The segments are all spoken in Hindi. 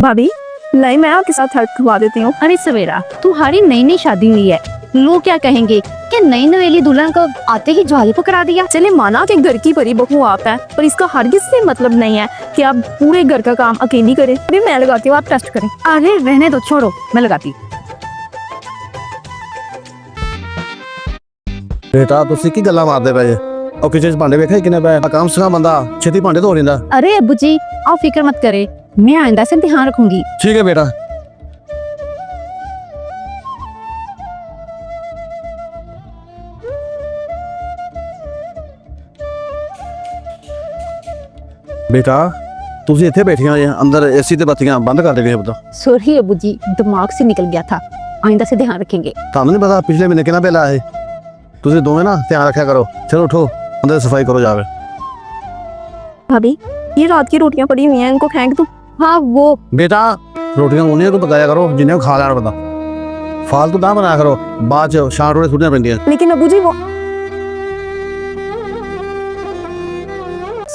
भाभी नहीं, मैं आपके साथ हट करवा देती हूँ। अरे सवेरा, तुम्हारी नई नई शादी हुई है, लोग क्या कहेंगे कि नई नवेली दुल्हन को आते ही ज्वाली पकड़ा दिया। चले माना कि घर की परी बहू आप हैं, पर इसका हरगिज से मतलब नहीं है कि आप पूरे घर का काम अकेली करें। अभी मैं लगाती हूँ, आप टेस्ट करें। अरे रहने दो, छोड़ो, मैं लगाती। बेटा तुसी की गल्लां मारदे पे जे और किचन च भांडे वेखे किने पे काम सिखा बंदा छेती भांडे धो लेंदा। अरे अब्बू जी, आप फिक्र मत करे, मैं आइंदा से ध्यान रखूंगी। ठीक है बेटा। बेटा तुसी इत्थे बैठियां जे अंदर एसी ते बत्तियां बंद कर देगे पुत्त। सॉरी अब्बू जी, दिमाग से निकल गया था, आइंदा से ध्यान रखेंगे। ਤੁਹਾਨੂੰ नहीं पता पिछले महीने कितना बिल आया है? तुसी दोवें ना ध्यान रखा करो। चलो उठो अंदर सफाई करो जाके। भाभी ये रात की रोटियां पड़ी हुई हैं, इनको फेंक दूं? हाँ वो बेटा रोटियां उन्हें को पकाया करो जिन्हें खा लेना पता, फालतू ना बनाया करो, बाद च शाम रोटी सुटनियां पैंदियां। लेकिन अबू जी वो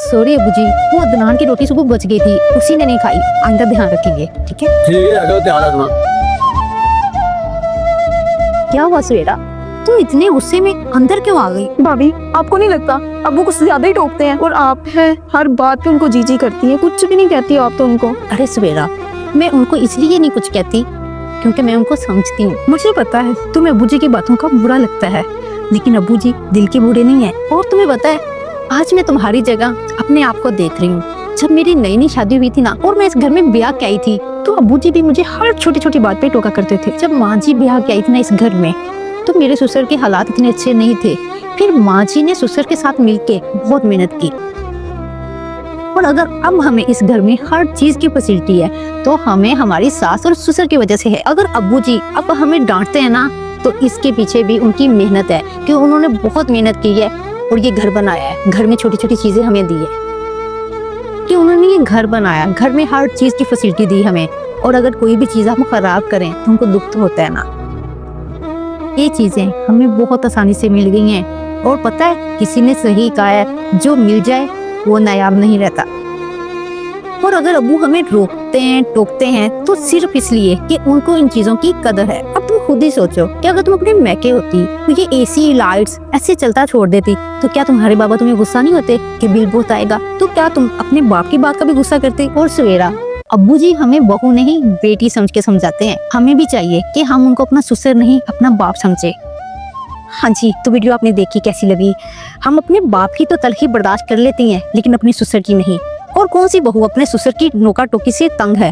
सॉरी अब्बू जी, वो अदनान की रोटी सुबह बच गई थी, उसी ने नहीं खाई, आइंदा ध्यान रखेंगे, ठीक है? ठीक है अगर ध्यान रखना। क्या हुआ सवेरा, तुम इतने गुस्से में अंदर क्यों आ गई? भाभी आपको नहीं लगता अबू कुछ ज्यादा ही टोकते हैं? और आप हैं हर बात पे उनको जी करती हैं, कुछ भी नहीं कहती आप तो उनको। अरे सवेरा, मैं उनको इसलिए नहीं कुछ कहती क्योंकि मैं उनको समझती हूँ। मुझे पता है तुम्हें अब्बू जी की बातों का बुरा लगता है, लेकिन अब्बू जी दिल के बुरे नहीं है। और तुम्हें पता है, आज मैं तुम्हारी जगह अपने आप को देख रही हूँ। जब मेरी नई नई शादी हुई थी ना, और मैं इस घर में ब्याह के आई थी, तो अब्बू जी भी मुझे हर छोटी छोटी बात पे टोका करते थे। जब माँ जी ब्याह के आई थी ना इस घर में, तो मेरे ससुर के हालात इतने अच्छे नहीं थे। फिर माँ जी ने ससुर के साथ मिलके बहुत मेहनत की, और अगर अब हमें इस घर में हर चीज की फैसिलिटी है तो हमें हमारी सास और ससुर की वजह से है। अगर अब्बू जी अब हमें डांटते हैं ना, तो इसके पीछे भी उनकी मेहनत है कि उन्होंने बहुत मेहनत की है और ये घर बनाया है। घर में छोटी छोटी चीजें हमें दी है कि उन्होंने ये घर बनाया, घर में हर चीज की फैसिलिटी दी हमें। और अगर कोई भी चीज हम खराब करें तो उनको दुख तो होता है ना। ये चीजें हमें बहुत आसानी से मिल गई हैं। और पता है, किसी ने सही कहा है, जो मिल जाए वो नायाब नहीं रहता। और अगर अब्बू हमें रोकते हैं टोकते हैं तो सिर्फ इसलिए कि उनको इन चीजों की कदर है। अब तुम खुद ही सोचो कि अगर तुम अपने मैके होती तो ये एसी लाइट्स ऐसे चलता छोड़ देती, तो क्या तुम्हारे बाबा तुम्हें गुस्सा नहीं होते कि बिल बहुत आएगा? तो क्या तुम अपने बाप की बात का भी गुस्सा करते? और सवेरा, अब्बू जी हमें बहू नहीं बेटी समझ के समझाते हैं। हमें भी चाहिए कि हम उनको अपना ससुर नहीं अपना बाप समझे। हाँ जी, तो वीडियो आपने देखी, कैसी लगी? हम अपने बाप की तो तलखी बर्दाश्त कर लेती हैं, लेकिन अपनी ससुर की नहीं। और कौन सी बहू अपने ससुर की नोका टोकी से तंग है?